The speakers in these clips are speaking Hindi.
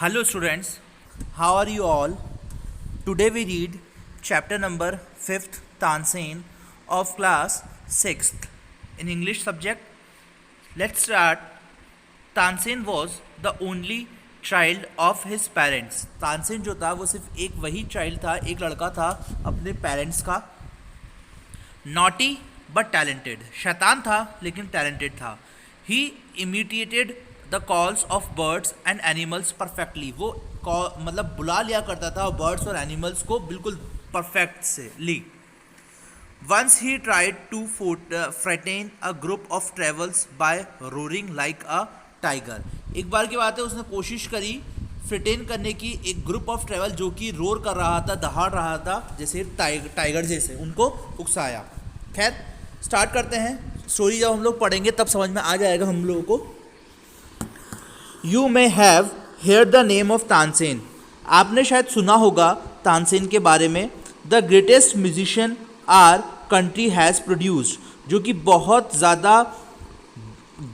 Hello students, how are you all? Today we read chapter number 5th Tansen of class 6th in English subject. Let's start. Tansen was the only child of his parents. Tansen जो था वो सिर्फ एक वही चाइल्ड था, एक लड़का था अपने पेरेंट्स का. नॉटी बट टैलेंटेड, शैतान था लेकिन टैलेंटेड था. He imitated the calls of birds and animals perfectly. वो मतलब बुला लिया करता था बर्ड्स और एनिमल्स को बिल्कुल परफेक्ट से ली. Once he tried to frighten a group of travels by roaring like a tiger. एक बार की बात है, उसने कोशिश करी फ्रिटेन करने की एक ग्रुप ऑफ ट्रेवल जो कि रोर कर रहा था, दहाड़ रहा था जैसे टाइगर जैसे, उनको उकसाया. खैर स्टार्ट करते हैं. स्टोरी जब हम लोग पढ़ेंगे तब समझ में आ जाएगा हम लोगों को. You may have heard the name of Tansen. आपने शायद सुना होगा तानसेन के बारे में. The greatest musician our country has produced, जो कि बहुत ज़्यादा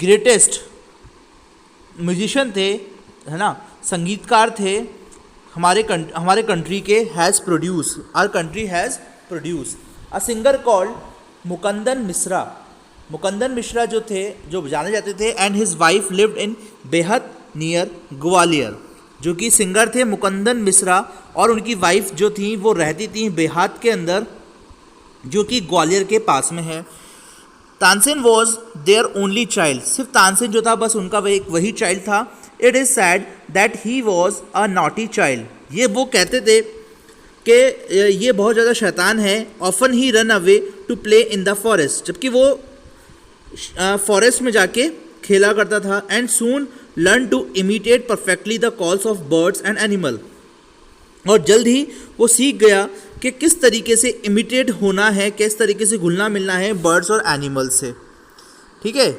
ग्रेटेस्ट म्यूजिशियन थे, है ना, संगीतकार थे हमारे कंट्री के. Has produce, our country has produce. A singer called Mukundan Mishra. Mukundan Mishra जो थे, जो जाने जाते थे, and his wife lived in बेहद नियर ग्वालियर. जो कि सिंगर थे मुकंदन मिश्रा और उनकी वाइफ जो थी वो रहती थी बेहात के अंदर, जो कि ग्वालियर के पास में है. Tansen was their only child. सिर्फ तानसेन जो था बस उनका वही चाइल्ड था. It is said that he was a naughty child. ये वो कहते थे कि ये बहुत ज़्यादा शैतान है. Often he run away to play in the forest, जबकि वो फॉरेस्ट में जाके खेला करता था. And soon learn to imitate perfectly the calls of birds and animal. और जल्द ही वो सीख गया कि किस तरीके से इमिटेट होना है, किस तरीके से घुलना मिलना है बर्ड्स और एनिमल से. ठीक है.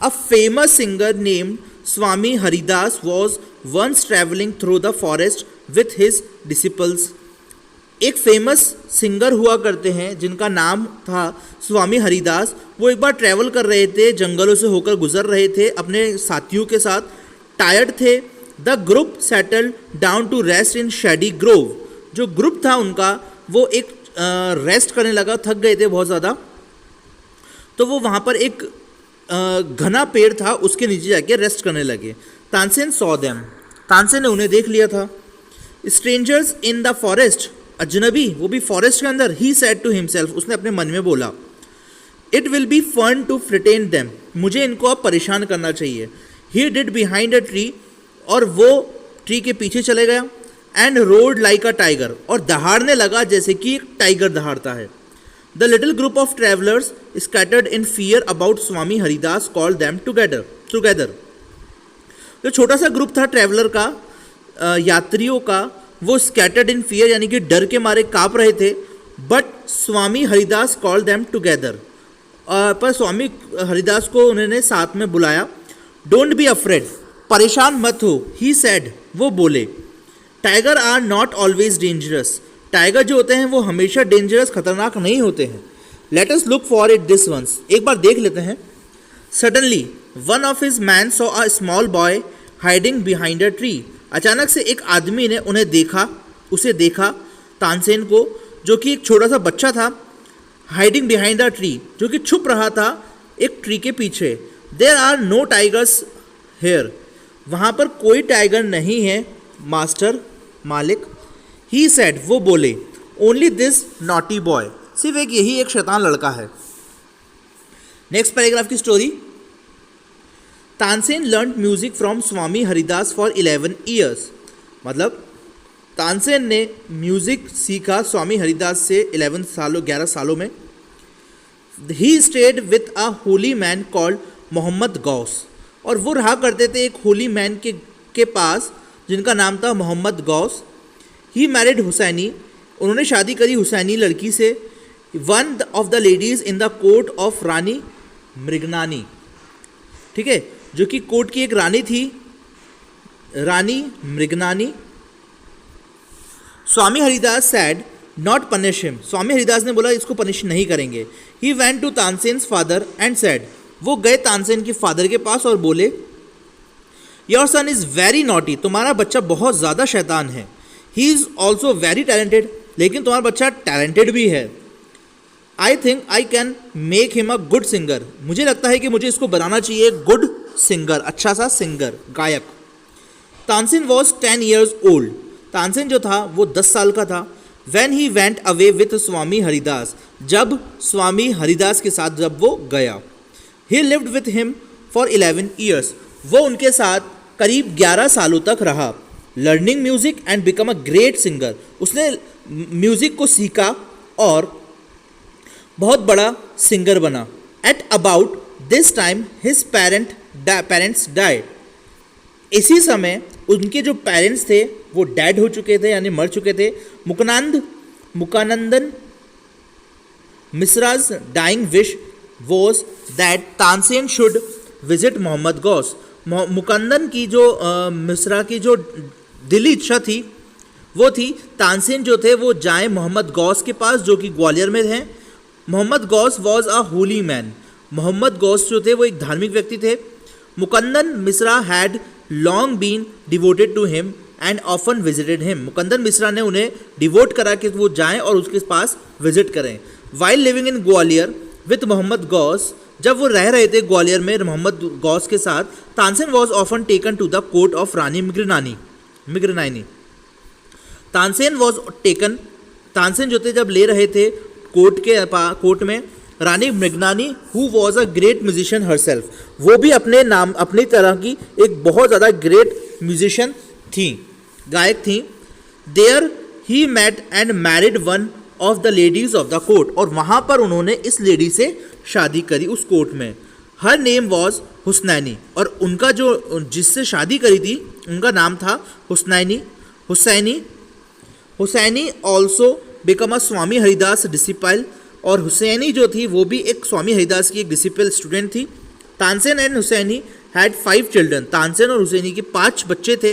A famous singer named Swami Haridas was once travelling through the forest with his disciples. एक फेमस सिंगर हुआ करते हैं जिनका नाम था स्वामी हरिदास. वो एक बार ट्रैवल कर रहे थे, जंगलों से होकर गुजर रहे थे अपने साथियों के साथ. टायर्ड थे. The group settled down to rest in shady grove. जो ग्रुप था उनका वो एक रेस्ट करने लगा, थक गए थे बहुत ज़्यादा. तो वो वहाँ पर एक घना पेड़ था, उसके नीचे जाके रेस्ट करने लगे. Tansen saw them. तानसेन ने उन्हें देख लिया था. स्ट्रेंजर्स इन द फॉरेस्ट, अजनबी, वो भी फॉरेस्ट के अंदर. ही सेड टू हिमसेल्फ, उसने अपने मन में बोला, it will be fun to frighten them. मुझे इनको अब परेशान करना चाहिए. He did behind a tree, और वो ट्री के पीछे चले गया. And roared like a tiger, और दहाड़ने लगा जैसे कि एक टाइगर दहाड़ता है. The little group of travellers scattered in fear about Swami Haridas called them together. जो छोटा सा ग्रुप था ट्रैवलर का, यात्रियों का, वो स्कैटर्ड इन फियर यानी कि डर के मारे काँप रहे थे. But Swami Haridas called them together, पर स्वामी हरिदास को उन्होंने साथ में बुलाया. डोंट बी अफ्रेड, परेशान मत हो. ही सेड, वो बोले, tiger are not always dangerous. Tiger जो होते हैं वो हमेशा डेंजरस, खतरनाक नहीं होते हैं. Let us look for it this once, एक बार देख लेते हैं. Suddenly one of his man saw a small boy hiding behind a tree. अचानक से एक आदमी ने उसे देखा तानसेन को, जो कि एक छोटा सा बच्चा था. हाइडिंग बिहाइंड अ ट्री, जो कि छुप रहा था एक ट्री के पीछे. There are no tigers here, वहाँ पर कोई टाइगर नहीं है मास्टर, मालिक. ही सेड, वो बोले, ओनली दिस नॉटी बॉय, सिर्फ यही एक शैतान लड़का है. नेक्स्ट पैराग्राफ की story. Tansen learn music from Swami Haridas for 11 years. मतलब तानसेन ने म्यूजिक सीखा स्वामी हरिदास से 11 सालों में. He stayed with a holy man called Mohammad Ghaus. और वो रहा करते थे एक होली मैन के पास जिनका नाम था मोहम्मद गौस. ही मैरिड हुसैनी, उन्होंने शादी करी हुसैनी लड़की से. One of the ladies in the court of Rani Mrignani. ठीक है, जो कि कोर्ट की एक रानी थी, Rani Mrignani. Swami Haridas said not punish him. Swami Haridas ने बोला इसको पनिश नहीं करेंगे. He went to Tansen's father and said, वो गए तानसेन के फादर के पास और बोले, your son is very naughty, तुम्हारा बच्चा बहुत ज़्यादा शैतान है। He is also very talented, लेकिन तुम्हारा बच्चा टैलेंटेड भी है। I think I can make him a good singer, मुझे लगता है कि मुझे इसको बनाना चाहिए गुड सिंगर, अच्छा सा सिंगर, गायक। Tansen was 10 years old, Tansen जो था वो 10 साल का था। When he went away with Swami Haridas, जब स्वामी हरिदास के साथ जब वो गया। He lived with him for 11 years, वो उनके साथ करीब 11 सालों तक रहा। Learning music and become a great singer, उसने म्यूजिक को सीखा और बहुत बड़ा सिंगर बना। At about this time his parents died, इसी समय उनके जो पेरेंट्स थे वो डेड हो चुके थे, यानी मर चुके थे। Mukundan Mishra's dying wish was that Tansen should visit Mohammad Ghaus, Mukundan की जो मिश्रा की जो दिली इच्छा थी वो थी तानसेन जो थे वो जाएं मोहम्मद गौस के पास, जो कि ग्वालियर में हैं। Mohammad Ghaus was a holy man, Mohammad Ghaus जो थे वो एक धार्मिक व्यक्ति थे। Mukundan Mishra had long been devoted to him and often visited him, Mukundan Mishra ने उन्हें डिवोट करा कि वो जाएं और उसके पास विजिट करें। While living in Gwalior with Mohammad Ghaus, जब वो रह रहे थे ग्वालियर में मोहम्मद गौस के साथ, Tansen was often taken to the court of Rani Mrignani. Tansen was taken, Tansen जो थे जब ले रहे थे कोर्ट में Rani Mrignani, who was a great musician herself, वो भी अपनी तरह की एक बहुत ज़्यादा ग्रेट म्यूजिशियन थी, गायक थी। There he met and married one of the ladies of the court, और वहाँ पर उन्होंने इस लेडी से शादी करी उस कोर्ट में। हर नेम वॉज हुसनैनी, और उनका जो जिससे शादी करी थी उनका नाम था Husaini also become a Swami Haridas disciple, और हुसैनी जो थी वो भी एक स्वामी हरिदास की एक डिसिपल स्टूडेंट थी। Tansen and Husaini had 5 children, Tansen और हुसैनी के 5 बच्चे थे।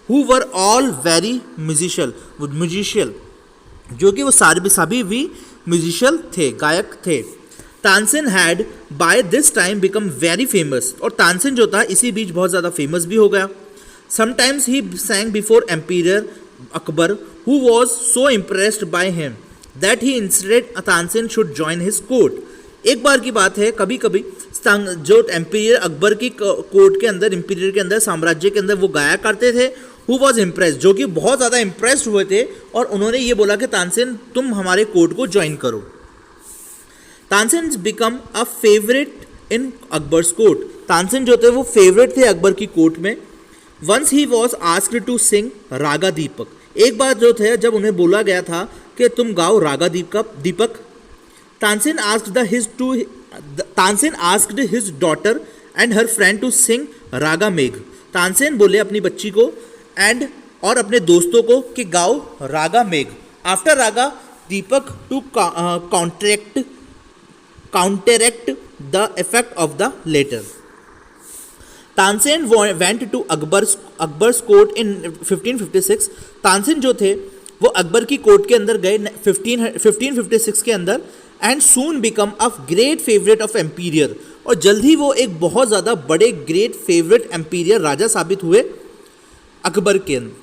Who were all very musical, जो कि वो सभी भी म्यूजिशियल थे, गायक थे। Tansen had by this time become very famous, और तानसेन जो था इसी बीच बहुत ज़्यादा फेमस भी हो गया। Sometimes he sang before emperor Akbar, who was so impressed by him that he instead Tansen should join his court. एक बार की बात है, कभी कभी जो एम्पीरियर अकबर की कोर्ट के अंदर, एम्पीरियर के अंदर, साम्राज्य के अंदर वो गाया करते थे। हु वॉज इम्प्रेस्ड, जो कि बहुत ज़्यादा इम्प्रेस्ड हुए थे और उन्होंने ये बोला कि तानसेन तुम हमारे कोर्ट को ज्वाइन करो। Tansen became a favourite in Akbar's court, Tansen जो थे वो फेवरेट थे अकबर की कोर्ट में। Once he was asked to sing raga Deepak, एक बार जो थे जब उन्हें बोला गया था कि तुम गाओ raga Deepak. Tansen asked his daughter and her friend to sing raga Megh, Tansen बोले अपनी बच्ची को और अपने दोस्तों को कि गाओ raga Megh. After raga Deepak to counteract the effect of the later. Tansen went to Akbar's court in 1556, Tansen जो थे वो अकबर की कोर्ट के अंदर गए 1556 के अंदर, and soon became a great favourite of emperor, और जल्द ही वो एक बहुत ज़्यादा बड़े ग्रेट फेवरेट एम्पीरियर राजा साबित हुए अकबर के अंदर।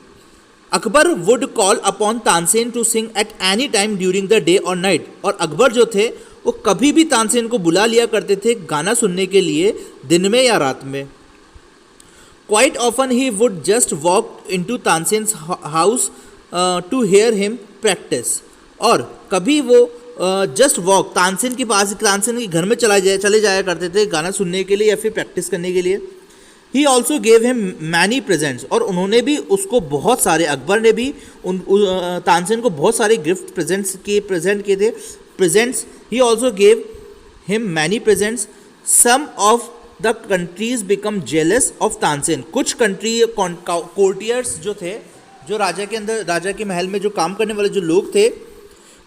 Akbar would call upon Tansen to sing at any time during the day और नाइट, और अकबर जो थे वो कभी भी तानसेन को बुला लिया करते थे गाना सुनने के लिए, दिन में या रात में। Quite often he would just walk into Tansen's house to hear him practice, और कभी वो जस्ट वॉक तानसेन के पास, तानसेन के घर में चले जाया करते थे गाना सुनने के लिए या फिर प्रैक्टिस करने के लिए। ही also gave him many presents, और उन्होंने भी उसको बहुत सारे, अकबर ने भी तानसेन को बहुत सारे गिफ्ट प्रेजेंट किए थे। Presents, he also gave him many presents. Some of the countries become jealous of Tansen, कुछ कंट्री कोर्टियर्स जो थे, जो राजा के अंदर, राजा के महल में जो काम करने वाले जो लोग थे,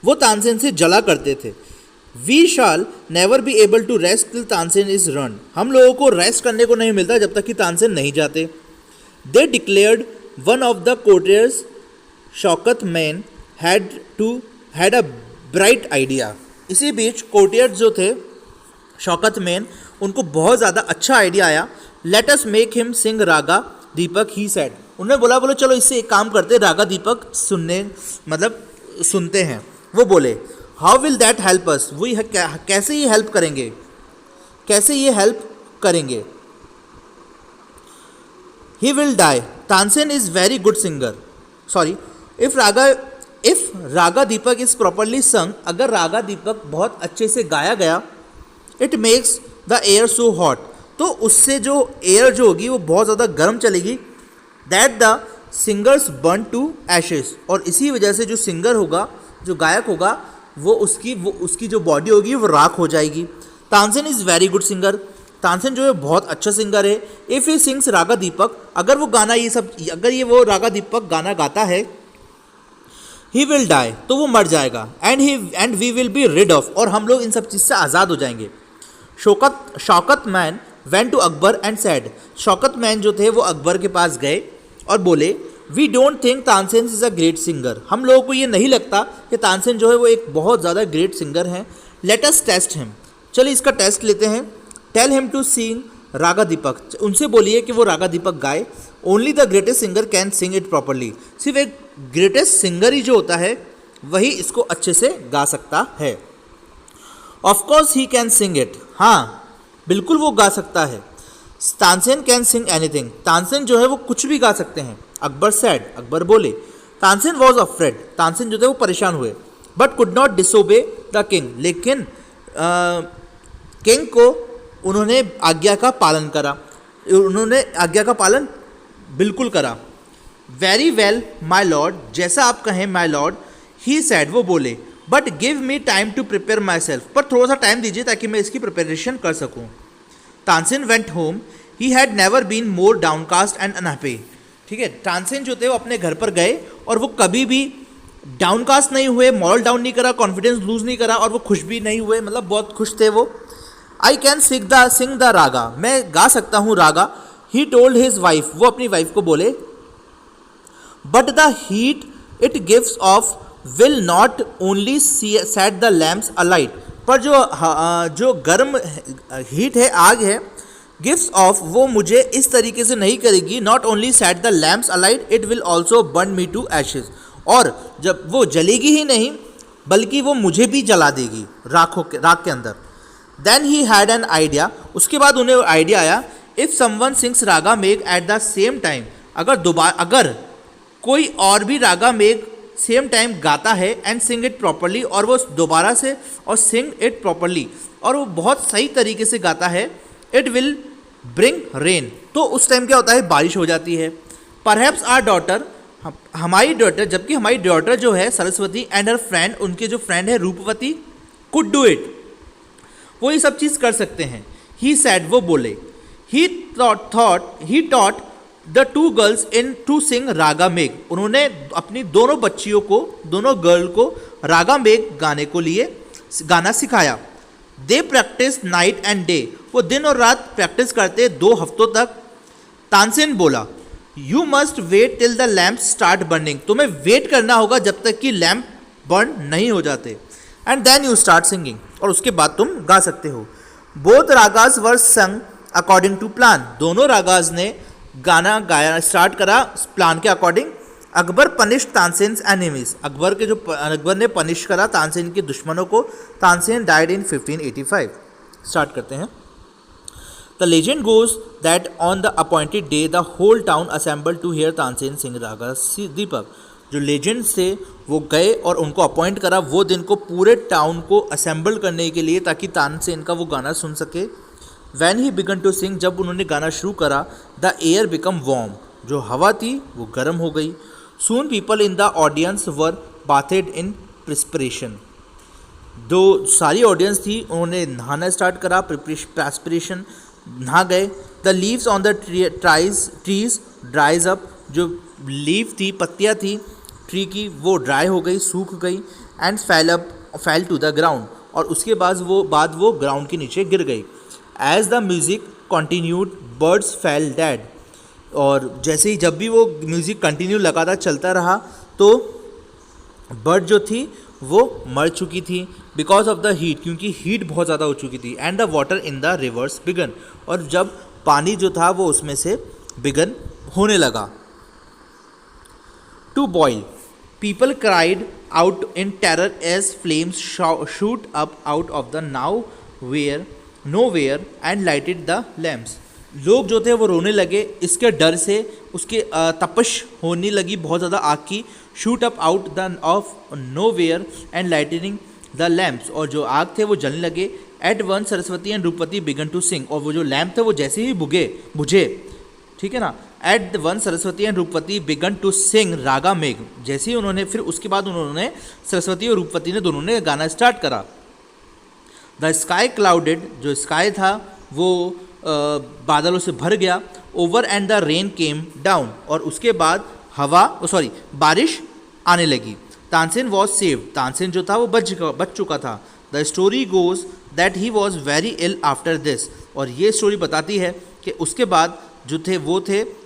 वो तानसेन से जला करते थे। We shall never be able to rest till Tansen is run, हम लोगों को रेस्ट करने को नहीं मिलता जब तक कि तानसेन नहीं जाते। They declared one of the courtiers Shaukat Mian had a bright idea, इसी बीच कोर्टियर्स जो थे शौकत मैन, उनको बहुत ज़्यादा अच्छा आइडिया आया। Let us make him Singh raga Deepak he said, उन्होंने बोला बोलो चलो इससे एक काम करते, रागा दीपक सुनते हैं। वो बोले how will that help us, वो कैसे ये हेल्प करेंगे, कैसे ये हेल्प करेंगे। He will die, Tansen is very good singer, sorry if raga Deepak is properly sung, अगर रागा दीपक बहुत अच्छे से गाया गया, it makes the air so hot, तो उससे जो एयर जो होगी वो बहुत ज़्यादा गर्म चलेगी, that the singers burn to ashes, और इसी वजह से जो सिंगर होगा, जो गायक होगा, वो उसकी जो बॉडी होगी वो राख हो जाएगी। Tansen is very good singer, Tansen जो है बहुत अच्छा सिंगर है। इफ़ ही सिंग्स रागा दीपक, अगर वो गाना वो रागा दीपक गाना गाता है, ही विल डाई, तो वो मर जाएगा, and we will be rid off, और हम लोग इन सब चीज़ से आज़ाद हो जाएंगे। Shaukat man went to Akbar and said, Shaukat man जो थे वो अकबर के पास गए और बोले we don't think Tansen is a great singer, हम लोगों को ये नहीं लगता कि तानसेन जो है वो एक बहुत ज़्यादा ग्रेट सिंगर हैं। लेट अस टेस्ट हिम, चलिए इसका टेस्ट लेते हैं। Tell him to sing raga दीपक, उनसे बोलिए कि वो रागा दीपक गाए। Only the greatest singer can sing it properly, सिर्फ एक ग्रेटेस्ट सिंगर ही जो होता है वही इसको अच्छे से गा सकता है। Of course he can sing it, हाँ बिल्कुल वो गा सकता है। Tansen can sing anything, Tansen जो है वो कुछ भी गा सकते हैं। अकबर सेड, अकबर बोले। तानसेन वॉज अफ्रेड, तानसेन जो थे वो परेशान हुए। But could not disobey the king, लेकिन किंग को उन्होंने आज्ञा का पालन करा, उन्होंने आज्ञा का पालन बिल्कुल करा। वेरी वेल माई लॉर्ड, जैसा आप कहें माई लॉर्ड, ही सेड, वो बोले। But give me time to prepare my self, पर थोड़ा सा टाइम दीजिए ताकि मैं इसकी प्रिपरेशन कर सकूँ। Tansen went home, he had never been more downcast and unhappy, ठीक है। तानसेन जो थे वो अपने घर पर गए और वो कभी भी डाउनकास्ट नहीं हुए, मॉरल डाउन नहीं करा, कॉन्फिडेंस लूज नहीं करा, और वो खुश भी नहीं हुए, मतलब बहुत खुश थे वो। आई कैन सिंग द रागा, मैं गा सकता हूँ raga. He told his wife, वो अपनी वाइफ को बोले। But the heat it gives off will not only set the lamps alight, पर जो गर्म हीट है, आग है, गिव्स ऑफ, वो मुझे इस तरीके से नहीं करेगी, not only set the lamps alight, it will also burn me to ashes, और जब वो जलेगी ही नहीं बल्कि वो मुझे भी जला देगी राख के अंदर। Then he had an idea, उसके बाद उन्हें आइडिया आया। इफ़ समवन सिंग्स रागा मेघ एट द सेम टाइम, अगर कोई और भी रागा मेघ सेम टाइम गाता है, एंड सिंग इट प्रॉपरली, और वो दोबारा से और सिंग इट प्रॉपरली, और वो बहुत सही तरीके से गाता है, इट विल ब्रिंग रेन, तो उस टाइम क्या होता है, बारिश हो जाती है। परहैप्स आर डॉटर, हमारी डॉटर, जबकि हमारी डॉटर जो है सरस्वती, एंड हर फ्रेंड, उनके जो फ्रेंड है रूपवती, कुड डू इट, वो ये सब चीज़ कर सकते हैं। ही सैड, वो बोले। He taught the two girls in to sing raga Megh, उन्होंने अपनी दोनों बच्चियों को, दोनों गर्ल को रागा मेघ गाना सिखाया। They practice night and day, वो दिन और रात प्रैक्टिस करते 2 हफ्तों तक। तानसेन बोला, you must wait till the lamp start burning, तुम्हें वेट करना होगा जब तक कि लैम्प बर्न नहीं हो जाते, and then you start singing, और उसके बाद तुम गा सकते हो। बोथ रागाज वर संग अकॉर्डिंग टू प्लान, दोनों रागाज ने गाना गाया स्टार्ट करा प्लान के according. Akbar punish Tansen's enemies, Akbar ने पनिश करा तानसेन के दुश्मनों को। Tansen died in 1585। स्टार्ट करते हैं। The legend goes that on the appointed day the whole town assembled to hear Tansen sing raga Deepak, जो लेजेंड्स थे वो गए और उनको अपॉइंट करा वो दिन को पूरे टाउन को असेंबल करने के लिए, ताकि तानसेन का वो गाना सुन सके। When he began to sing, जब उन्होंने गाना शुरू करा, द एयर बिकम वार्म, जो हवा थी वो गर्म हो गई। Soon people in the audience were bathed in perspiration, दो सारी ऑडियंस थी उन्होंने नहाना स्टार्ट करा, प्रेस्पिरेशन, नहा गए। The leaves on the trees ड्राइज up, जो लीव थी, पत्तियाँ थी ट्री की, वो ड्राई हो गई, सूख गई। And fell to the ground, और उसके बाद वो ग्राउंड के नीचे गिर गई। As the music continued birds fell dead, और जैसे ही जब भी वो म्यूज़िक कंटिन्यू लगातार चलता रहा तो बर्ड जो थी वो मर चुकी थी, बिकॉज ऑफ द हीट, क्योंकि हीट बहुत ज़्यादा हो चुकी थी। And the water in the rivers began, और जब पानी जो था वो उसमें से बिगन होने लगा। To boil, people cried out in terror as flames shoot up out of the now where no where and lighted the lamps. लोग जो थे वो रोने लगे इसके डर से, उसके तपश होने लगी बहुत ज़्यादा आग की। Shoot up out the of know where and lightning the lamps, और जो आग थे वो जलने लगे। At once Saraswati and Roopvati began to sing, और वो जो लैम्प थे वो जैसे ही बुझे, ठीक है ना। At once Saraswati and Roopvati began to sing raga Megh, जैसे ही उन्होंने, फिर उसके बाद उन्होंने सरस्वती और रूपवती ने दोनों ने गाना स्टार्ट करा। द स्काई क्लाउडेड, जो स्काई था वो बादलों से भर गया। Over and the rain came down, और उसके बाद बारिश आने लगी। तानसेन वॉज सेव्ड, तानसेन जो था वो बच चुका था। The story goes that he was very ill after this, और ये स्टोरी बताती है कि उसके बाद जो थे वो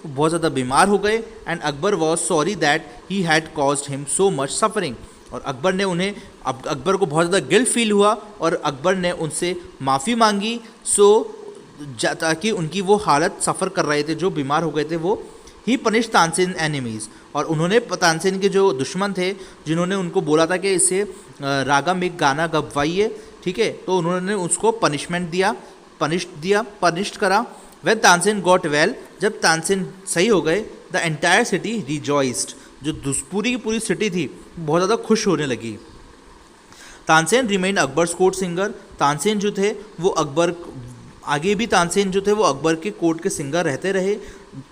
बहुत ज़्यादा बीमार हो गए। And Akbar was sorry that he had caused him so much suffering, और अकबर ने अकबर को बहुत ज़्यादा गिल्ट फील हुआ, और अकबर ने उनसे माफ़ी मांगी ताकि उनकी वो हालत सफ़र कर रहे थे, जो बीमार हो गए थे वो। ही पनिश तानसेन एनिमीज़, और उन्होंने तानसेन के जो दुश्मन थे जिन्होंने उनको बोला था कि इससे रागा में गाना गवाइए, ठीक है, तो उन्होंने उसको पनिश करा। वेन तानसेन गॉट वेल, जब तानसेन सही हो गए, द एंटायर सिटी रिजॉइस्ड, जो पूरी की पूरी सिटी थी बहुत ज़्यादा खुश होने लगी। Tansen remain Akbar's court singer, Tansen जो थे वो तानसेन जो थे वो अकबर के कोर्ट के सिंगर रहते रहे।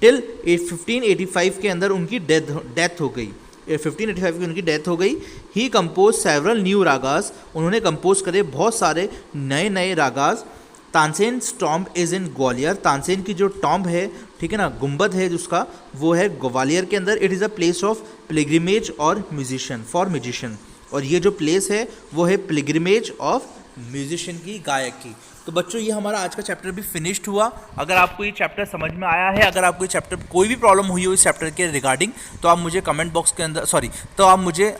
टिल 1585 के अंदर उनकी डेथ हो गई। 1585 की उनकी डेथ हो गई। ही कंपोज सेवरल न्यू रागास, उन्होंने कंपोज करे बहुत सारे नए ragas. Tansen tomb is in Gwalior, Tansen की जो टॉम्ब है, ठीक है ना, गुंबद है जिसका, वो है ग्वालियर के अंदर। It is a place of pilgrimage और म्यूजिशियन, और ये जो प्लेस है वो है पिलग्रिमेज ऑफ म्यूजिशियन की, गायक की। तो बच्चों ये हमारा आज का चैप्टर भी फिनिश्ड हुआ। अगर आपको ये चैप्टर समझ में आया है, अगर आपको ये चैप्टर कोई भी प्रॉब्लम हुई हो इस चैप्टर के रिगार्डिंग, तो आप मुझे कमेंट बॉक्स के अंदर तो आप मुझे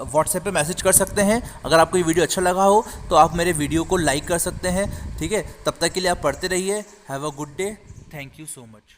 व्हाट्सएप पे मैसेज कर सकते हैं। अगर आपको ये वीडियो अच्छा लगा हो तो आप मेरे वीडियो को लाइक कर सकते हैं, ठीक है। तब तक के लिए आप पढ़ते रहिए। Have a good day, thank you so much.